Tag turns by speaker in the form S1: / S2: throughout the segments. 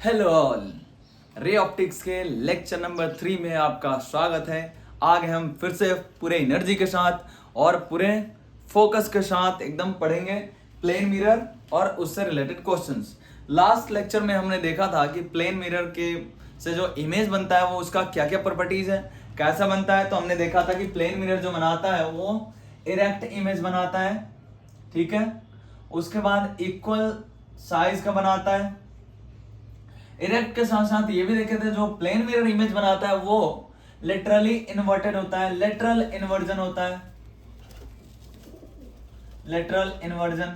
S1: Hello all, ray optics के lecture number 3 में आपका स्वागत है। आगे हम फिर से पूरे एनर्जी के साथ और पूरे फोकस के साथ एकदम पढ़ेंगे प्लेन मिरर और उससे रिलेटेड क्वेश्चंस। लास्ट लेक्चर में हमने देखा था कि प्लेन मिरर के से जो इमेज बनता है वो उसका क्या क्या प्रॉपर्टीज है, कैसा बनता है। तो हमने देखा था कि प्लेन मिरर जो बनाता है वो इरेक्ट इमेज बनाता है, ठीक है। उसके बाद इक्वल साइज का बनाता है। इरेक्ट के साथ साथ ये भी देखे थे जो प्लेन मिरर इमेज बनाता है वो लिटरली इन्वर्टेड होता है, लेटरल इन्वर्जन होता है, लेटरल इन्वर्जन।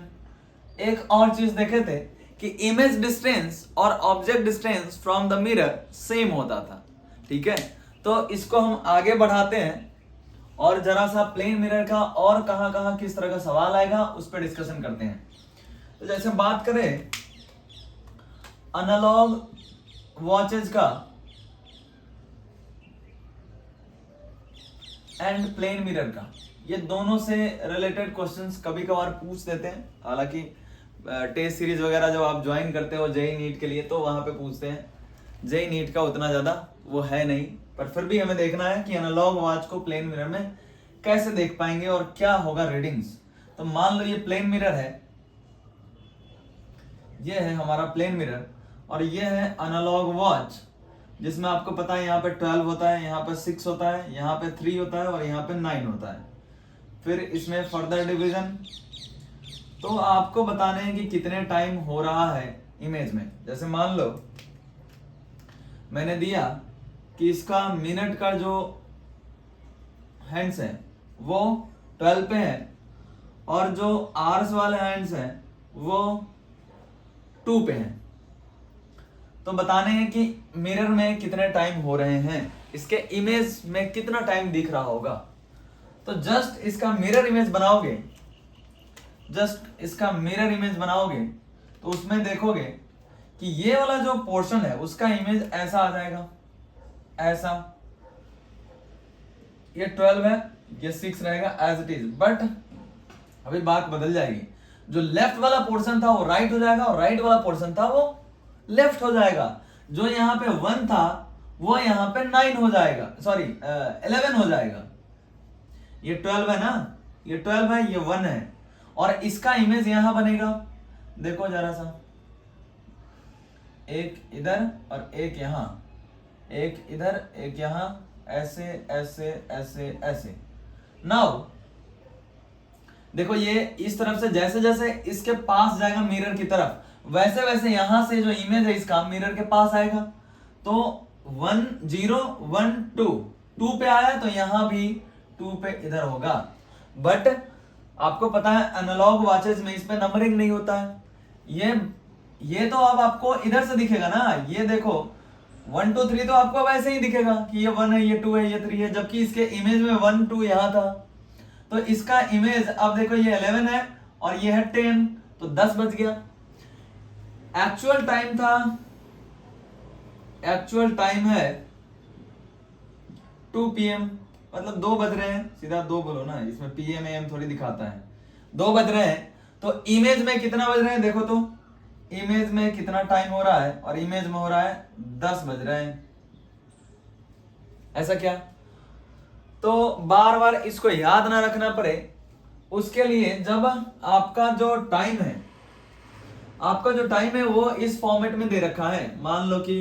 S1: एक और चीज देखे थे कि इमेज डिस्टेंस और object distance from the mirror same होता था, ठीक है। तो इसको हम आगे बढ़ाते हैं और जरा सा प्लेन मिरर का और कहां कहां किस तरह का सवाल आएगा उस पर डिस्कशन करते हैं। तो जैसे बात करें एनालॉग वॉचेज का एंड प्लेन मिरर का, ये दोनों से रिलेटेड क्वेश्चंस कभी कभार पूछ देते हैं। हालांकि टेस्ट सीरीज वगैरह जब आप ज्वाइन करते हो जेई नीट के लिए तो वहां पे पूछते हैं। जेई नीट का उतना ज्यादा वो है नहीं, पर फिर भी हमें देखना है कि एनालॉग वॉच को प्लेन मिरर में कैसे देख पाएंगे और क्या होगा रीडिंग्स। तो मान लो ये प्लेन मिरर है, ये है हमारा प्लेन मिरर और ये है एनालॉग वॉच, जिसमें आपको पता है यहाँ पे 12 होता है, यहाँ पे 6 होता है, यहाँ पे 3 होता है और यहाँ पे 9 होता है। फिर इसमें फर्दर डिवीजन, तो आपको बताने हैं कि कितने टाइम हो रहा है इमेज में। जैसे मान लो मैंने दिया कि इसका मिनट का जो हैंड्स है वो 12 पे है और जो आवर्स वाले हैंड्स हैं वो 2 पे हैं। तो बताने हैं कि मिरर में कितने टाइम हो रहे हैं, इसके इमेज में कितना टाइम दिख रहा होगा। तो जस्ट इसका मिरर इमेज बनाओगे, जस्ट इसका मिरर इमेज बनाओगे तो उसमें देखोगे कि ये वाला जो पोर्शन है उसका इमेज ऐसा आ जाएगा, ऐसा। ये 12 है, ये 6 रहेगा एज इट इज। बट अभी बात बदल जाएगी, जो लेफ्ट वाला पोर्शन था वो राइट हो जाएगा और राइट वाला पोर्शन था वो लेफ्ट हो जाएगा। जो यहाँ पे 1 था वो यहाँ पे 9 हो जाएगा, सॉरी 11 हो जाएगा। ये 12 है ना, ये 12 है, ये 1 है और इसका इमेज यहां बनेगा। देखो जरा सा, एक इधर और एक यहां, एक इधर एक यहां, ऐसे ऐसे ऐसे ऐसे। नाउ देखो ये इस तरफ से जैसे जैसे इसके पास जाएगा मिरर की तरफ, वैसे वैसे यहां से जो इमेज है इसका मिरर के पास आएगा। तो 1 0 1 2 2 पे आया तो यहां भी 2 पे इधर होगा। बट आपको पता है एनालॉग वॉचेस में इस पे नंबरिंग नहीं होता है। ये तो अब आपको इधर से दिखेगा ना, ये देखो 1 2 3 तो आपको वैसे ही दिखेगा कि ये 1 है, ये 2 है, ये 3 है, जबकि इसके इमेज में 1 2 यहां था। तो इसका इमेज अब देखो ये 11 है और ये है 10, तो 10 बज गया। एक्चुअल टाइम था, एक्चुअल टाइम है 2 PM, मतलब 2 बज रहे हैं, सीधा 2 बोलो ना, इसमें PM AM थोड़ी दिखाता है। 2 बज रहे हैं तो इमेज में कितना बज रहे हैं देखो, तो इमेज में कितना टाइम हो रहा है और इमेज में हो रहा है 10 बज रहे हैं। ऐसा क्या? तो बार बार इसको याद ना रखना पड़े उसके लिए जब आपका जो टाइम है, आपका जो टाइम है वो इस फॉर्मेट में दे रखा है। मान लो कि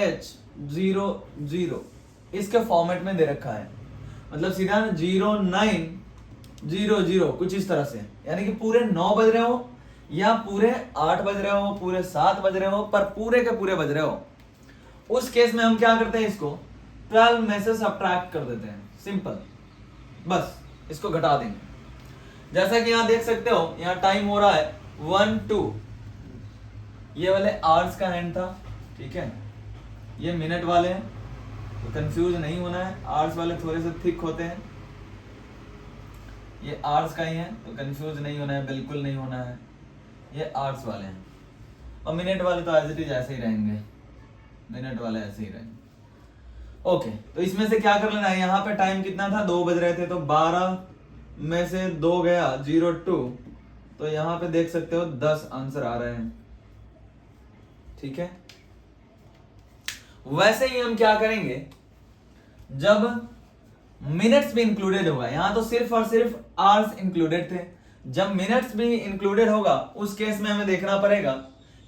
S1: H0 इसके फॉर्मेट में दे रखा है, मतलब सीधा 0 9 0 0 कुछ इस तरह से, यानी कि पूरे 9 बज रहे हो या पूरे 8 बज रहे हो, पूरे 7 बज रहे हो, पर पूरे के पूरे बज रहे हो। उस केस में हम क्या करते हैं, इसको 12 में से सब्ट्रैक्ट कर देते हैं, सिंपल, बस इसको घटा देंगे। जैसा कि यहां देख सकते हो, यहां टाइम हो रहा है 1 2, ये वाले आवर्स का हैंड था, ठीक है। ये मिनट वाले हैं, तो कंफ्यूज नहीं होना है, आवर्स वाले थोड़े से थिक होते हैं, ये आवर्स का ही है तो कंफ्यूज नहीं होना है, बिल्कुल नहीं होना है। ये आवर्स वाले हैं और मिनट वाले तो एज इट इज ऐसे ही रहेंगे, मिनट वाले ऐसे ही रहेंगे। ओके, तो इसमें से क्या कर लेना है, यहाँ पे टाइम कितना था, 2 बज रहे थे, तो 12 में से 2 गया 0 2, तो यहाँ पे देख सकते हो 10 आंसर आ रहे हैं। ठीक है। वैसे ही हम क्या करेंगे, जब मिनट्स भी इंक्लूडेड होगा, यहां तो सिर्फ और सिर्फ आवर्स इंक्लूडेड थे, जब मिनट्स भी इंक्लूडेड होगा उस केस में हमें देखना पड़ेगा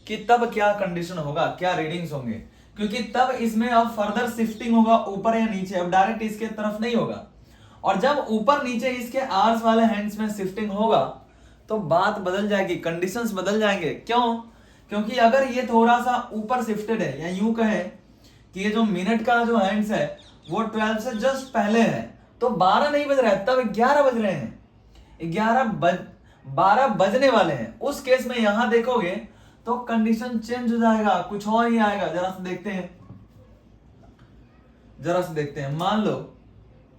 S1: कि तब क्या कंडीशन होगा, क्या रीडिंग्स होंगे, क्योंकि तब इसमें अब फर्दर शिफ्टिंग होगा ऊपर या नीचे, अब डायरेक्ट इसके तरफ नहीं होगा। और जब ऊपर नीचे इसके आवर्स वाले हैंड्स में शिफ्टिंग होगा तो बात बदल जाएगी, कंडीशंस बदल जाएंगे। क्यों? क्योंकि अगर ये थोड़ा सा ऊपर शिफ्टेड है, या यूं कहें कि ये जो मिनट का जो हैंड्स है वो 12 से जस्ट पहले है, तो 12 नहीं बज रहा है, तब 11 बज रहे हैं, 12 बजने वाले हैं। उस केस में यहां देखोगे तो कंडीशन चेंज हो जाएगा, कुछ और ही आएगा। जरा से देखते हैं, मान लो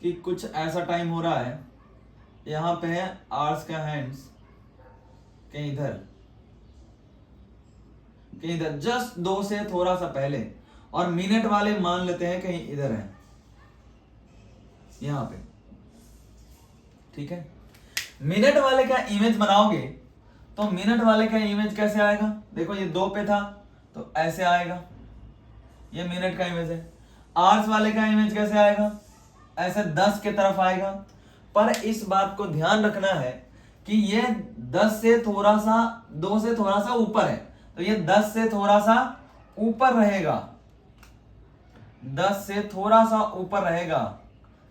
S1: कि कुछ ऐसा टाइम हो रहा है, यहां पे है आवर्स का हैंड्स कहीं इधर जस्ट 2 से थोड़ा सा पहले, और मिनट वाले मान लेते हैं कहीं इधर है, यहां पे, ठीक है। मिनट वाले का इमेज बनाओगे तो मिनट वाले का इमेज कैसे आएगा, देखो ये 2 पे था तो ऐसे आएगा, ये मिनट का इमेज है। आवर्स वाले का इमेज कैसे आएगा, ऐसे 10 के तरफ आएगा। पर इस बात को ध्यान रखना है कि ये 10 से थोड़ा सा, 2 से थोड़ा सा ऊपर है, तो ये 10 से थोड़ा सा ऊपर रहेगा, 10 से थोड़ा सा ऊपर रहेगा।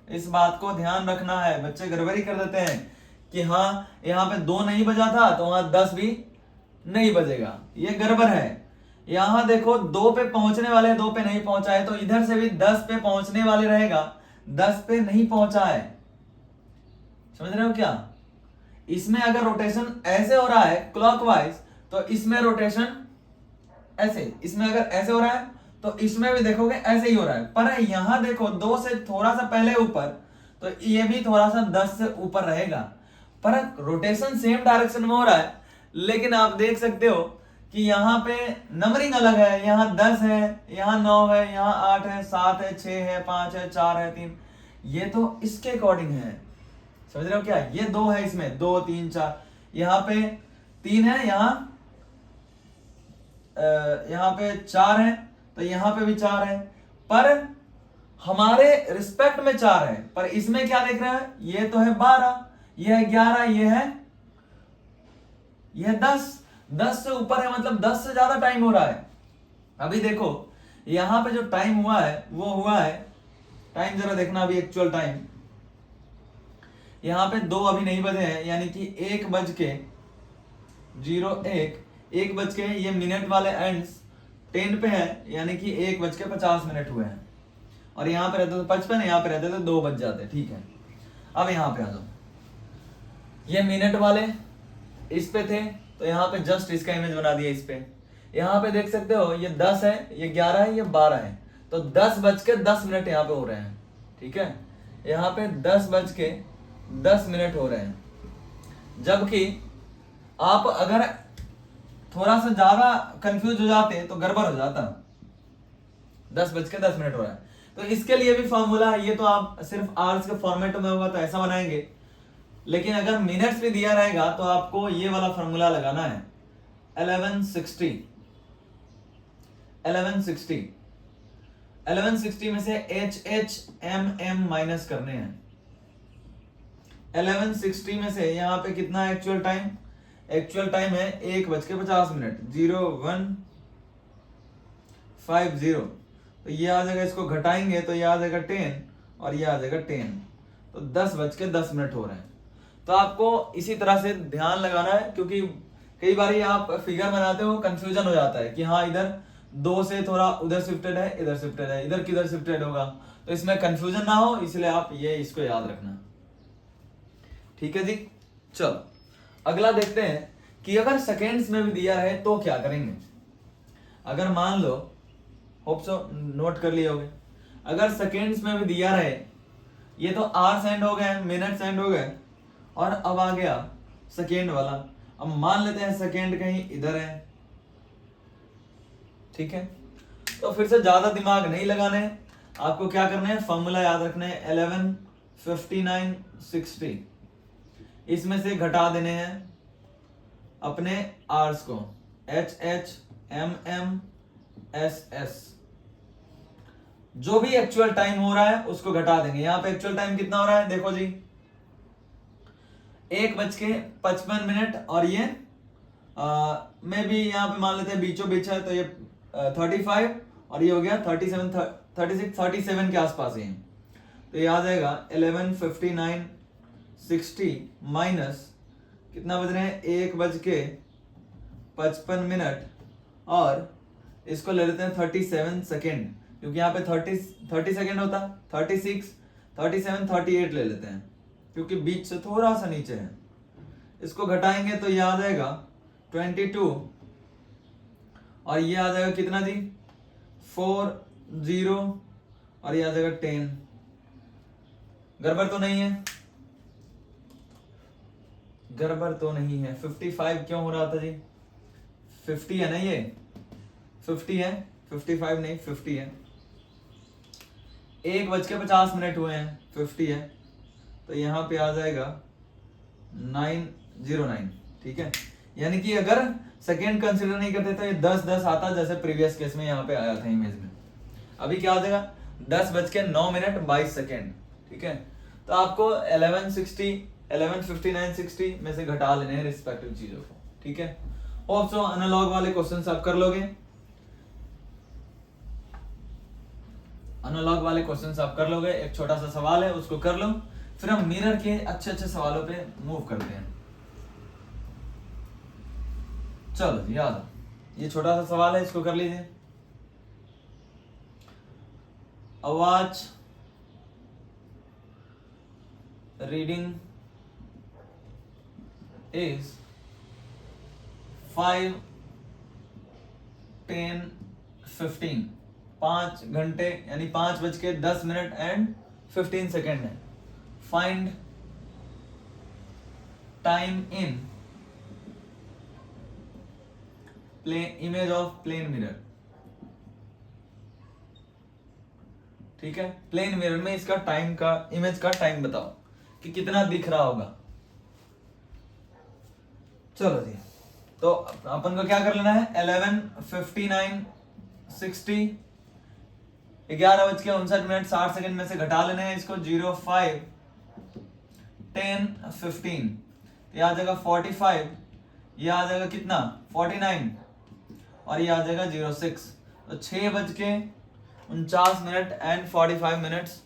S1: इस बात को ध्यान रखना है। बच्चे गड़बड़ी कर देते हैं कि हाँ यहाँ पे 2 नहीं बजा था तो वहां 10 भी नहीं बजेगा, ये गड़बड़ है। यहां देखो 2 पे पहुंचने वाले 2 पे नहीं पहुंचा है, तो इधर से भी 10 पे पहुंचने वाले रहेगा, 10 पे नहीं पहुंचा है। समझ रहे हो क्या? इसमें अगर रोटेशन ऐसे हो रहा है क्लॉकवाइज, तो इसमें रोटेशन ऐसे, इसमें अगर ऐसे हो रहा है तो इसमें भी देखोगे ऐसे ही हो रहा है। पर यहां देखो 2 से थोड़ा सा पहले ऊपर, तो ये भी थोड़ा सा 10 से ऊपर रहेगा, पर रोटेशन सेम डायरेक्शन में हो रहा है। लेकिन आप देख सकते हो कि यहाँ पे नंबरिंग अलग है, यहाँ 10 है, यहाँ 9 है, यहाँ 8 है, 7 है, 6 है, 5 है, 4 है, 3, ये तो इसके अकॉर्डिंग है। समझ रहे हो क्या? ये 2 है, इसमें 2 3 4, यहाँ पे 3 है, यहाँ पे 4 है, तो यहाँ पे भी 4 है, पर हमारे रिस्पेक्ट में 4 है। पर इसमें क्या देख रहे हैं, ये तो है 12, ये है 11, ये है 10 से ऊपर है, मतलब 10 से ज्यादा टाइम हो रहा है। अभी देखो यहां पे जो टाइम हुआ है वो हुआ है, टाइम जरा देखना अभी एक्चुअल टाइम, यहां पे 2 अभी नहीं बजे हैं, यानी कि 1 बज के ये मिनट वाले एंड्स 10 पे है, यानी कि 1:50 हुए हैं। और यहाँ पे रहते तो 55, यहाँ पे रहते तो 2 बज जाते, ठीक है। अब यहाँ पे आ जाओ, ये मिनट वाले इस पे थे, तो यहाँ पे जस्ट इसका इमेज बना दिया इस पे। यहाँ पे देख सकते हो ये 10 है, ये 11 है, ये 12 है, तो 10:10 यहाँ पे हो रहे हैं, ठीक है। यहाँ पे 10:10 हो रहे हैं, जबकि आप अगर थोड़ा सा ज्यादा कंफ्यूज हो जाते तो गड़बड़ हो जाता। 10:10 हो रहा है, तो इसके लिए भी फॉर्मूला है। ये तो आप सिर्फ आवर्स के फॉर्मेट में होगा तो ऐसा बनाएंगे, लेकिन अगर मिनट्स में दिया रहेगा तो आपको ये वाला फॉर्मूला लगाना है, 1160 में से HM माइनस करने हैं। 1160 में से यहाँ पे कितना एक्चुअल टाइम है 1:50, 0150, तो ये आ जाएगा, इसको घटाएंगे तो ये आ जाएगा 10 और ये आ जाएगा 10, तो 10:10 हो रहे हैं। तो आपको इसी तरह से ध्यान लगाना है, क्योंकि कई बार आप फिगर बनाते हो कंफ्यूजन हो जाता है कि हाँ इधर 2 से थोड़ा उधर शिफ्टेड है, इधर शिफ्टेड है, इधर किधर शिफ्टेड होगा, तो इसमें कंफ्यूजन ना हो, इसलिए आप ये इसको याद रखना, ठीक है जी। चलो अगला देखते हैं कि अगर सेकेंड्स में भी दिया रहे तो क्या करेंगे। अगर मान लो, होप सो नोट कर लिए होगे, अगर सेकेंड्स में भी दिया रहे, ये तो आवर्स एंड हो गए, मिनट्स एंड हो गए, और अब आ गया सेकेंड वाला। अब मान लेते हैं सेकेंड कहीं इधर है, ठीक है। तो फिर से ज्यादा दिमाग नहीं लगाने, आपको क्या करना है, फॉर्मूला याद रखना है, 11 59 60, इसमें से घटा देने हैं अपने आवर्स को, HM एस एस, जो भी एक्चुअल टाइम हो रहा है उसको घटा देंगे। यहां पे एक्चुअल टाइम कितना हो रहा है देखो जी, 1:55 और ये मैं भी यहाँ पे मान लेते हैं बीचों बीच है, तो ये 35 और ये हो गया 37, 36, 37 के आसपास ही है। तो ये आ जाएगा 11:59, 60 माइनस कितना बज रहे हैं 1:55 और इसको ले लेते हैं 37 सेकेंड, क्योंकि यहाँ पे 30 सेकेंड होता, 36, 37, 38 ले लेते हैं क्योंकि बीच से थोड़ा सा नीचे है। इसको घटाएंगे तो ये आ जाएगा 22 और ये आ जाएगा कितना जी 40 और ये आ जाएगा 10। गड़बड़ तो नहीं है? गड़बड़ तो नहीं है। 55 क्यों हो रहा था जी? 50 है ना, ये 50 है, 55 नहीं 50 है। 1:50 हुए हैं, 50 है, तो यहाँ पे आ जाएगा 909। ठीक है, यानी कि अगर सेकेंड कंसीडर नहीं करते तो ये 10-10 आता, जैसे प्रीवियस केस में यहाँ पे आया था इमेज में। अभी क्या आ जाएगा 10:09:22। ठीक है, तो आपको 11:60, 11:59, 60 में से घटा लेने हैं रिस्पेक्टिव चीजों को। ठीक है, होप सो एनालॉग वाले क्वेश्चंस आप कर लोगे, एनालॉग वाले क्वेश्चंस आप कर लोगे। एक छोटा सा सवाल है उसको कर लो, फिर हम मिरर के अच्छे अच्छे सवालों पे मूव करते हैं। चलो जी, याद ये छोटा सा सवाल है, इसको कर लीजिए। आवाज रीडिंग इज 5, 10, 15, 5 घंटे यानी 5:10 एंड 15 सेकेंड है। Find time in plane image of plane mirror. ठीक है, प्लेन मिरर में इसका टाइम का इमेज का टाइम बताओ कि कितना दिख रहा होगा। चलो जी, तो अपन को क्या कर लेना है 11:59, 60, 11:59 में से घटा लेना है इसको 05, 10, 15, ये आ जाएगा 45, ये आ जाएगा कितना 49 और ये आ जाएगा 06। तो 6:49 एंड 45 मिनट्स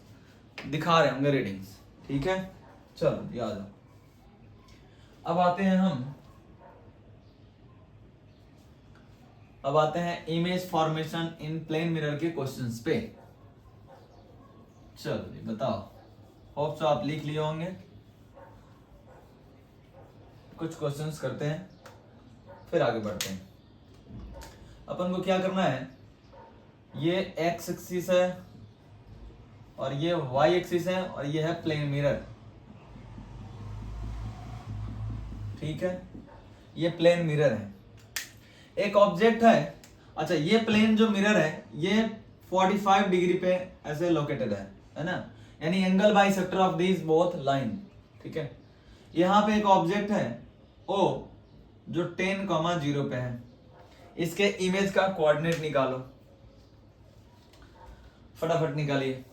S1: दिखा रहे होंगे रीडिंग्स। ठीक है, चलो याद है। अब आते हैं image formation in plane mirror के क्वेश्चंस पे। चलो जी बताओ, होप सो आप लिख लिए होंगे। कुछ क्वेश्चंस करते हैं फिर आगे बढ़ते हैं। अपन को क्या करना है, ये एक्स एक्सिस है और ये वाई एक्सिस है और ये है प्लेन मिरर। ठीक है, ये प्लेन मिरर है, एक ऑब्जेक्ट है। अच्छा, ये प्लेन जो मिरर है ये 45 डिग्री पे ऐसे लोकेटेड है ना, यानी angle bisector of these both line. ठीक है, यहां पे एक ऑब्जेक्ट है ओ जो 10,0 पे है। इसके इमेज का कोऑर्डिनेट निकालो, फटाफट निकालिए।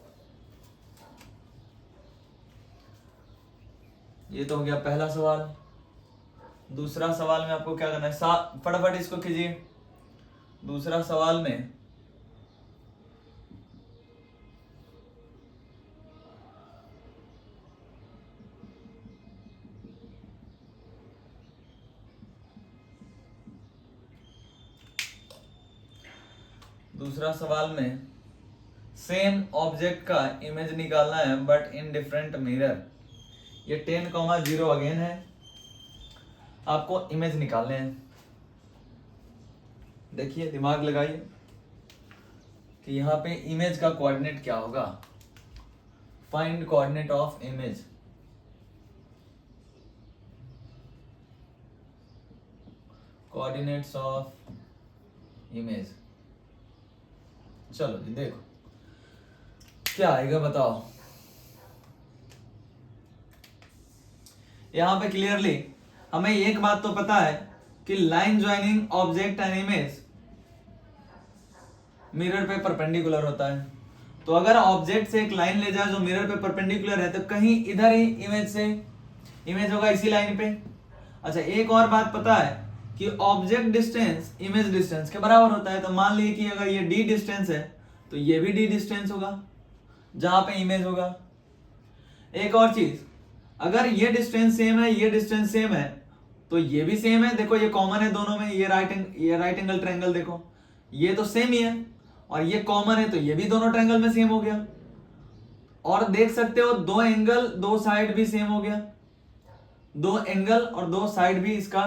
S1: ये तो हो गया पहला सवाल। दूसरा सवाल में आपको क्या करना है, फटाफट इसको कीजिए। दूसरा सवाल में सेम ऑब्जेक्ट का इमेज निकालना है बट इन डिफरेंट मिरर। ये 10,0 अगेन है, आपको इमेज निकालने हैं। देखिए, दिमाग लगाइए कि यहां पे इमेज का कोऑर्डिनेट क्या होगा। Find coordinate of image. Coordinates of image. चलो जी देखो क्या आएगा, बताओ। यहां पे क्लियरली हमें एक बात तो पता है कि line joining object and image mirror पे परपेंडिकुलर होता है। तो अगर ऑब्जेक्ट से एक लाइन ले जाए जो मिरर पे परपेंडिकुलर है तो कहीं इधर ही इमेज होगा इसी लाइन पे। अच्छा, एक और बात पता है कि ऑब्जेक्ट डिस्टेंस इमेज डिस्टेंस के बराबर होता है। तो मान लीजिए कि अगर ये d डिस्टेंस है तो ये भी d डिस्टेंस होगा जहां पे इमेज होगा। एक और चीज, अगर ये डिस्टेंस सेम है, ये डिस्टेंस सेम है, तो ये भी सेम है। देखो ये कॉमन है दोनों में, ये राइट एंगल ट्रायंगल देखो ये तो सेम ही है, और ये कॉमन है तो ये भी दोनों ट्रायंगल में सेम हो गया। और देख सकते हो दो एंगल दो साइड भी सेम हो गया, दो एंगल और दो साइड भी इसका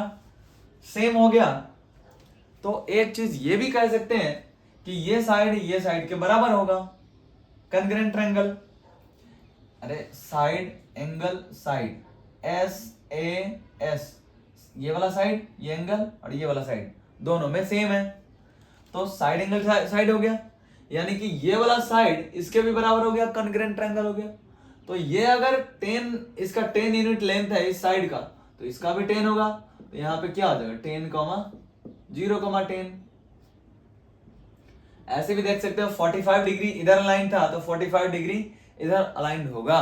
S1: सेम हो गया। तो एक चीज ये भी कह सकते हैं कि ये साइड के बराबर होगा, कॉन्ग्रुएंट ट्रायंगल। अरे साइड एंगल साइड SAS, ये वाला साइड ये एंगल और ये वाला साइड दोनों में सेम है, तो साइड एंगल साइड हो गया, यानी कि ये वाला साइड इसके भी बराबर हो गया, कॉन्ग्रुएंट ट्रायंगल हो गया। तो ये अगर 10 इसका 10 यूनिट लेंथ है इस साइड का, तो इसका भी 10 होगा। तो यहाँ पे क्या हो जाएगा 10, 0,10। ऐसे भी देख सकते हो 45 डिग्री इधर अलाइन था तो 45 डिग्री इधर अलाइंड होगा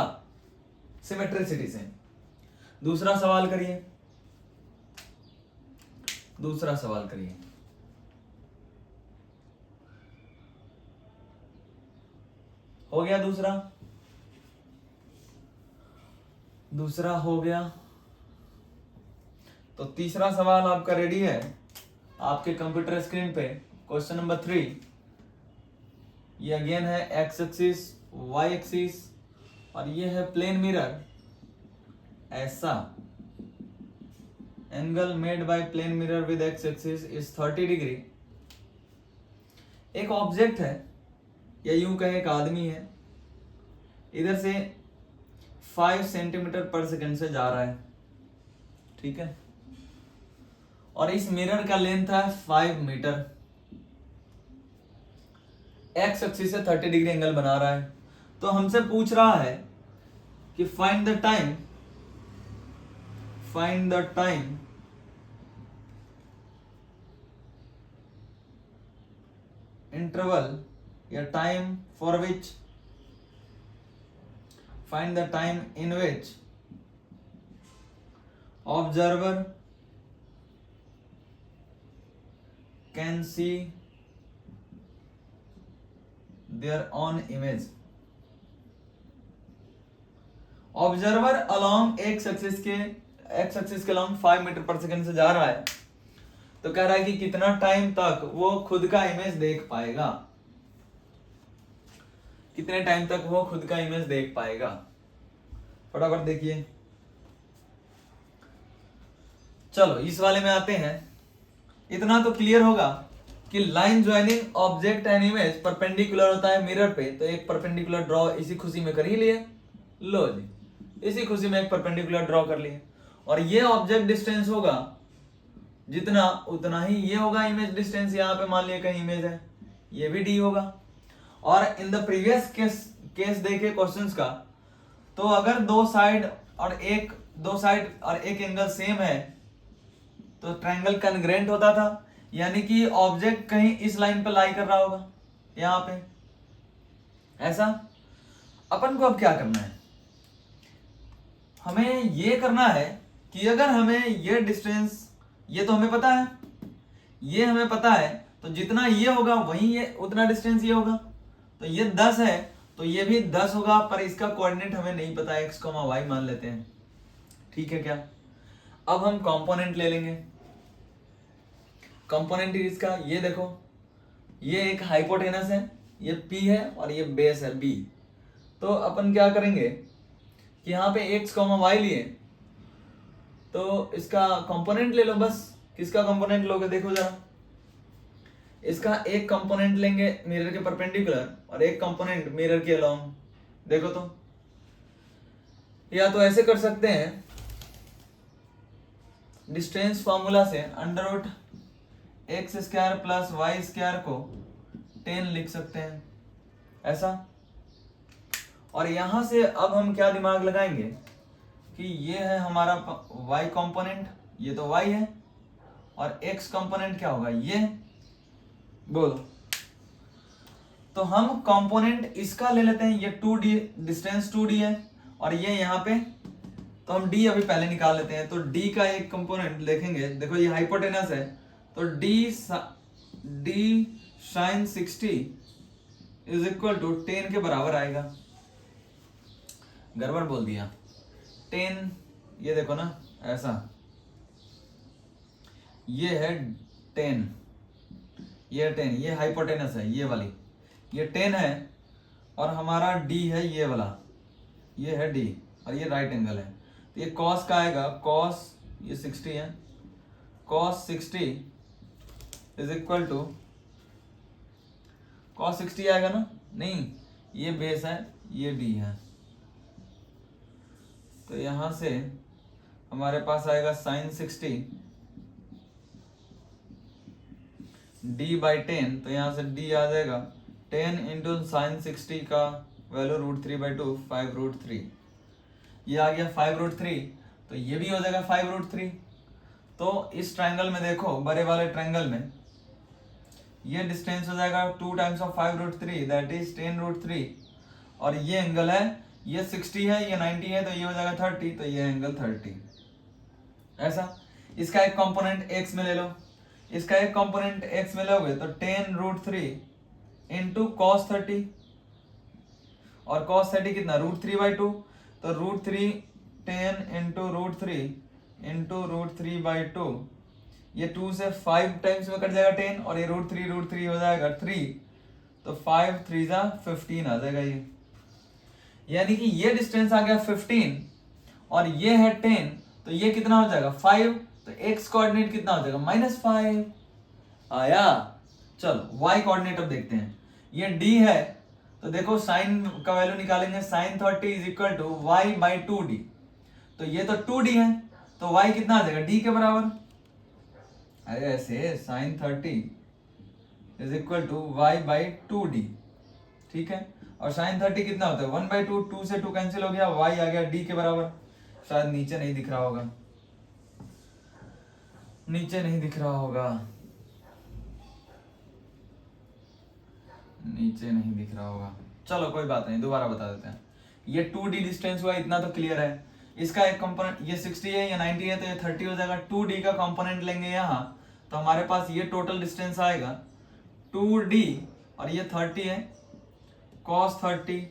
S1: सिमेट्रिसिटी से। दूसरा सवाल करिए, दूसरा सवाल करिए। हो गया दूसरा, दूसरा हो गया। तो तीसरा सवाल आपका रेडी है आपके कंप्यूटर स्क्रीन पे। क्वेश्चन नंबर 3, ये अगेन है एक्स एक्सिस वाई एक्सिस और ये है प्लेन मिरर। ऐसा angle made by plane mirror with x axis is 30 degree. एक ऑब्जेक्ट है या यूं कहे एक आदमी है, इधर से 5 सेंटीमीटर पर सेकंड से जा रहा है, ठीक है, और इस मिरर का लेंथ है 5 मीटर। एक्स एक्सिस से 30 डिग्री एंगल बना रहा है। तो हमसे पूछ रहा है कि फाइंड द टाइम इंटरवल या time for which find the time in which observer can see their own image। Observer along x axis के अलोंग 5 मीटर पर सेकंड से जा रहा है, तो कह रहा है कि कितना टाइम तक वो खुद का इमेज देख पाएगा, कितने टाइम तक वो खुद का इमेज देख पाएगा। फटाफट देखिए। चलो इस वाले में आते हैं। इतना तो क्लियर होगा कि line joining object and image perpendicular होता है मिरर पे, तो एक परपेंडिकुलर ड्रॉ इसी खुशी में कर ही लिए। लो जी, इसी खुशी में एक परपेंडिकुलर ड्रॉ कर लिए। और ये ऑब्जेक्ट डिस्टेंस होगा जितना उतना ही ये होगा इमेज डिस्टेंस। यहाँ पे मान लिया कहीं इमेज है, ये भी d होगा। और इन द प्रीवियस केस देखे क्वेश्चंस का, तो अगर दो साइड और एक एंगल सेम है तो ट्रायंगल कॉन्ग्रुएंट होता था, यानी कि ऑब्जेक्ट कहीं इस लाइन पर लाई कर रहा होगा यहां पे। ऐसा अपन को अब क्या करना है, हमें ये करना है कि अगर हमें ये डिस्टेंस, ये तो हमें पता है, ये हमें पता है, तो जितना ये होगा वही ये उतना डिस्टेंस ये होगा। तो ये 10 है तो ये भी 10 होगा, पर इसका कोऑर्डिनेट हमें नहीं पता, x, y मान लेते हैं, ठीक है क्या। अब हम कंपोनेंट ले लेंगे। कंपोनेंट इसका ये देखो, ये एक हाइपोटेनस है, ये P है और ये बेस है B। तो अपन क्या करेंगे कि यहाँ पे x, y लिए, तो इसका कंपोनेंट ले लो बस। किसका कंपोनेंट लोगे देखो जरा। इसका एक कंपोनेंट लेंगे मिरर के परपेंडिकुलर और एक कंपोनेंट मिरर के अलोंग। देखो तो, या तो ऐसे कर सकते हैं, डिस्टेंस फॉर्मूला से √x² प्लस y² को 10 लिख सकते हैं, ऐसा। और यहां से अब हम क्या दिमाग लगाएंगे कि ये है हमारा y कंपोनेंट, ये तो y है, और x कंपोनेंट क्या होगा, ये। बोलो तो हम कंपोनेंट इसका ले लेते हैं, ये 2d डिस्टेंस 2d है और ये यहाँ पे, तो हम d अभी पहले निकाल लेते हैं। तो d का एक कंपोनेंट देखेंगे, देखो ये हाइपोटेनस है, तो d sin 60 is equal to 10 के बराबर आएगा। गड़बड़ बोल दिया, 10, ये देखो ना ऐसा, ये है 10, ये 10, ये हाइपोटेनस है ये वाली, ये 10 है और हमारा d है ये वाला, ये है d और ये राइट एंगल है। तो ये cos का आएगा, cos ये 60 है, cos 60 is equal to, cos 60 आएगा ना, नहीं ये बेस है, ये d है, तो यहां से हमारे पास आएगा sin 60 d बाई 10, तो यहां से d आ जाएगा 10 इंटू साइन 60 का वैल्यू √3/2, 5√3, ये आ गया 5√3, तो ये भी हो जाएगा 5√3। तो इस ट्रायंगल में देखो, बड़े वाले ट्रायंगल में ये डिस्टेंस हो जाएगा 2 टाइम्स ऑफ 5√3 दैट इज 10√3, और ये एंगल है, ये 60 है, ये 90 है, तो ये हो जाएगा 30, तो ये एंगल 30। ऐसा इसका एक कंपोनेंट x में ले लो, इसका एक कंपोनेंट x में लोगे तो 10√3 इंटू cos 30, और cos 30 कितना, √3/2, तो √3 10 इंटू √3 इंटू √3/2, ये 2 से 5 टाइम्स में कट जाएगा 10, और ये √3 हो जाएगा 3, तो 5 3 15 आ जाएगा ये, यानी कि ये डिस्टेंस आ गया 15 और ये है 10, तो ये कितना हो जाएगा 5, तो x कोऑर्डिनेट कितना हो जाएगा -5 आया। चलो y कोऑर्डिनेट अब देखते हैं, ये d है, तो देखो साइन का वैल्यू निकालेंगे, sin 30 is equal to y/2d, तो ये तो 2d है, तो y कितना आ जाएगा d के बराबर, अरे ऐसे sin 30 is equal to y/2d, ठीक है, और sin 30 कितना होता है 1/2, 2 से 2 कैंसिल हो गया, y आ गया d के बराबर, शायद नीचे नहीं दिख रहा होगा, नीचे नहीं दिख रहा होगा, नीचे नहीं दिख रहा होगा, चलो कोई बात नहीं, दोबारा बता देते हैं। ये 2d डिस्टेंस हुआ, इतना तो क्लियर है। इसका एक कंपोनेंट, ये 60 है, ये 90 है, तो ये 30 हो जाएगा। 2d का कंपोनेंट लेंगे यहाँ, तो हमारे पास ये टोटल डिस्टेंस आएगा 2d, और ये 30 है, cos 30,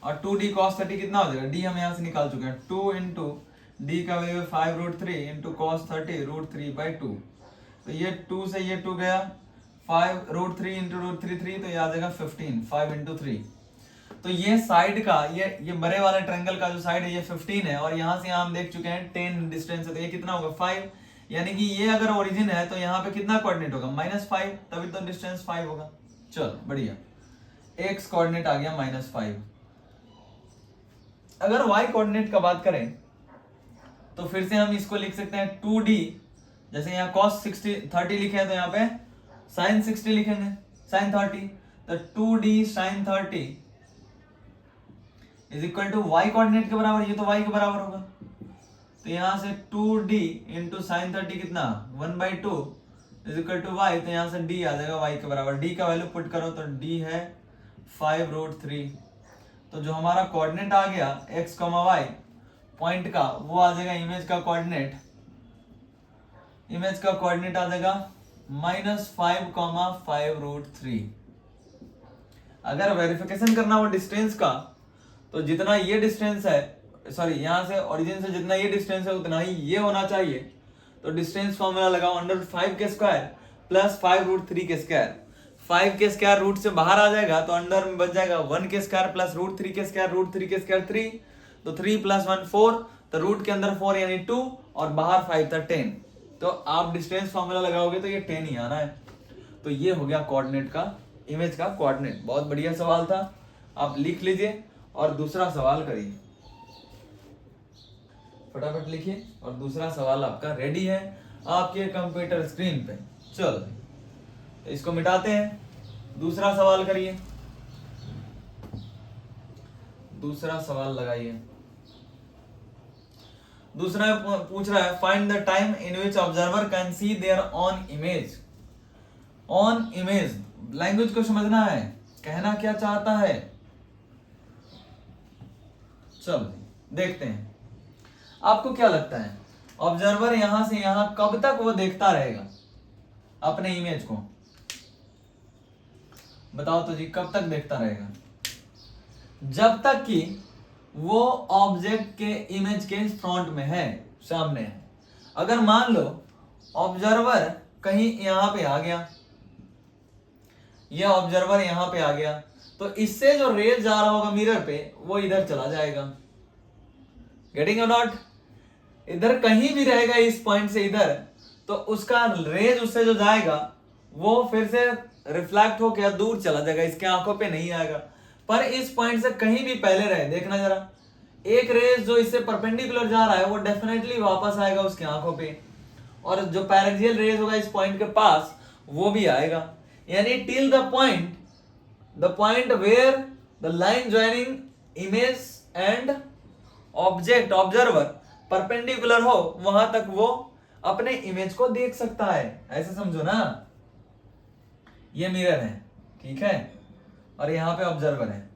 S1: और 2d cos 30 कितना हो जाएगा, d हम यहाँ से निकाल चुके हैं, 2 इंटू d का वैल्यू 5√3 इंटू cos 30 √3/2, तो ये 2 से ये 2 गया, 5√3 इंटू √3, तो ये आ जाएगा 15, 5 इंटू 3, तो ये साइड का, ये बड़े वाले ट्रायंगल का जो साइड है ये 15 है, और यहाँ से यहाँ हम देख चुके हैं 10 डिस्टेंस है, तो ये कितना होगा 5, यानी कि ये अगर ओरिजिन है तो यहाँ पे कितना कोऑर्डिनेट होगा -5, तभी तो डिस्टेंस 5 होगा। चलो बढ़िया, x कोऑर्डिनेट आ गया -5। अगर y कोऑर्डिनेट का बात करें तो फिर से हम इसको लिख सकते हैं 2d, जैसे यहाँ cos 30 लिखे हैं तो यहाँ पे sin 60 लिखेंगे, sin 30, तो 2d sin 30 is equal to y coordinate के बराबर, ये तो y के बराबर होगा, तो यहाँ से 2d इंटू साइन 30 कितना 1/2 इज इक्वल टू y, तो यहाँ से d आ जाएगा y के बराबर, d का वैल्यू पुट करो तो d है 5√3, तो जो हमारा कोऑर्डिनेट आ गया x, y पॉइंट का, वो आ जाएगा इमेज का कोऑर्डिनेट, इमेज का कोऑर्डिनेट आ जाएगा -5, 5√3। अगर वेरिफिकेशन करना हो डिस्टेंस का, तो जितना ये डिस्टेंस है, सॉरी यहाँ से ओरिजिन से जितना ये डिस्टेंस है उतना ही ये होना चाहिए, तो डिस्टेंस फॉर्मूला लगाओ, √5 के स्क्वायर प्लस 5√3 के स्क्वायर, 5 के स्क्वायर रूट से बाहर आ जाएगा, तो अंडर में बच जाएगा 1 के स्क्वायर प्लस √3 के स्क्वायर, √3 के स्क्वायर 3, तो 3 + 1 4, तो रूट के अंदर 4 यानी 2 और बाहर 5 था 10, तो आप डिस्टेंस फॉर्मूला लगाओगे तो ये 10 ही आना है। तो ये हो गया कोऑर्डिनेट का, इमेज का कोऑर्डिनेट। बहुत बढ़िया सवाल था, आप लिख लीजिए और दूसरा सवाल करिए, फटाफट लिखिए, और दूसरा सवाल आपका रेडी है आपके कंप्यूटर स्क्रीन पे। चलो तो इसको मिटाते हैं, दूसरा सवाल करिए, दूसरा सवाल लगाइए। दूसरा पूछ रहा है find the time in which observer can see their on image on image. Language को समझना है, कहना क्या चाहता है। चलो देखते हैं, आपको क्या लगता है ऑब्जर्वर यहां से यहां कब तक वो देखता रहेगा अपने इमेज को? बताओ तो जी, कब तक देखता रहेगा? जब तक कि वो ऑब्जेक्ट के इमेज के फ्रंट में है, सामने है। अगर मान लो ऑब्जर्वर कहीं यहां पे आ गया, ये ऑब्जर्वर यहां पे आ गया, तो इससे जो रेज जा रहा होगा मिरर पे वो इधर चला जाएगा। गेटिंग और नॉट? इधर कहीं भी रहेगा इस पॉइंट से इधर, तो उसका रेज उससे जो जाएगा वो फिर से रिफ्लेक्ट होकर दूर चला जाएगा, इसके आंखों पे नहीं आएगा। पर इस पॉइंट से कहीं भी पहले रहे, देखना जरा, एक रेज जो इससे परपेंडिकुलर जा रहा है वो डेफिनेटली वापस आएगा उसकी आंखों पे, और जो पैरेक्सियल रेज होगा इस पॉइंट के पास वो भी आएगा। यानी till the point where the line joining image and object observer perpendicular हो, वहां तक वो अपने इमेज को देख सकता है। ऐसे समझो ना, ये मिरर है, ठीक है, और यहाँ पे ऑब्जर्वर है।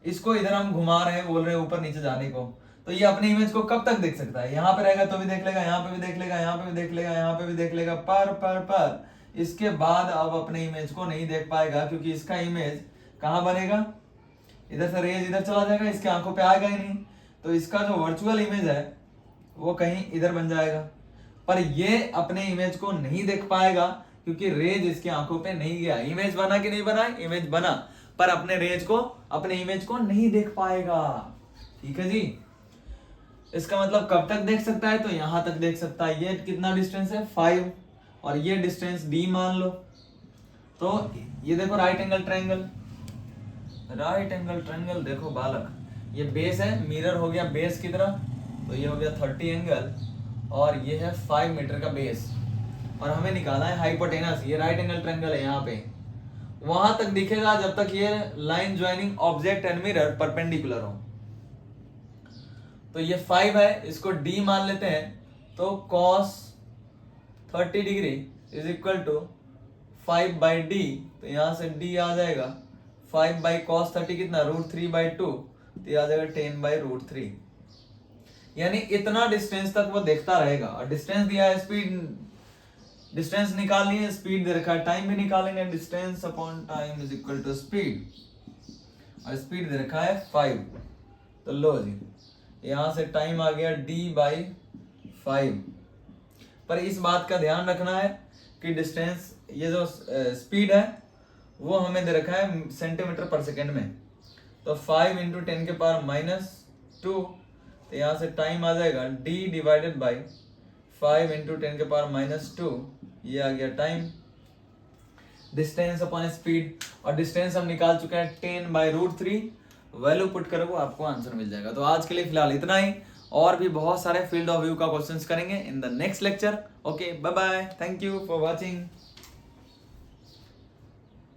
S1: इसको इधर हम घुमा रहे हैं, बोल रहे हैं ऊपर नीचे जाने को, तो ये अपनी इमेज को कब तक देख सकता है? यहाँ पे रहेगा तो भी देख लेगा, यहाँ पे भी देख लेगा, यहाँ पे भी देख लेगा, यहाँ पे भी देख लेगा, पर इसके बाद अब अपने इमेज को नहीं देख पाएगा, क्योंकि इसका इमेज कहाँ बनेगा? इधर से रेज इधर चला जाएगा, इसके आंखों पे आएगा ही नहीं, तो इसका जो वर्चुअल इमेज है वो कहीं इधर बन जाएगा। पर ये अपने इमेज को नहीं देख पाएगा क्योंकि रेज इसकी आंखों पे नहीं गया। इमेज बना कि नहीं बना? इमेज बना, पर अपने रेज को, अपने इमेज को नहीं देख पाएगा। ठीक है जी, इसका मतलब कब तक देख सकता है? तो यहां तक देख सकता है। ये कितना डिस्टेंस है? 5, और ये डिस्टेंस d मान लो। तो ये देखो right angle triangle, right angle triangle देखो बालक, ये बेस है, मिरर हो गया बेस की तरह, तो ये हो गया 30 एंगल, और ये है 5 मीटर का बेस, और हमें निकालना है हाइपोटेनस। ये राइट एंगल ट्रायंगल है, यहाँ पे वहां तक दिखेगा जब तक ये line joining object and mirror perpendicular हो। तो ये 5 है, इसको d मान लेते हैं, तो cos 30 degree is equal to 5/d, तो यहां से d आ जाएगा 5/cos 30 कितना? √3/2, तो ये आ जाएगा 10/√3। यानी इतना डिस्टेंस तक वो देखता रहेगा। और डिस्टेंस दिया है, स्पीड, डिस्टेंस निकालनी है, स्पीड दे रखा है, टाइम भी निकालेंगे, distance upon time is equal to speed, और स्पीड दे रखा है 5। तो लो जी, यहां से टाइम आ गया d/5। पर इस बात का ध्यान रखना है कि डिस्टेंस, ये जो स्पीड है वो हमें दे रखा है सेंटीमीटर पर सेकेंड में, तो 5 × 10⁻², तो यहाँ से टाइम आ जाएगा d/5 × 10⁻², ये आ गया टाइम। डिस्टेंस अपॉन स्पीड, और डिस्टेंस हम निकाल चुके हैं 10/√3, वैल्यू पुट करोगे आपको आंसर मिल जाएगा। तो आज के लिए फिलहाल इतना ही, और भी बहुत सारे फील्ड ऑफ व्यू का क्वेश्चंस करेंगे in the next lecture. Okay, bye bye, thank you for watching.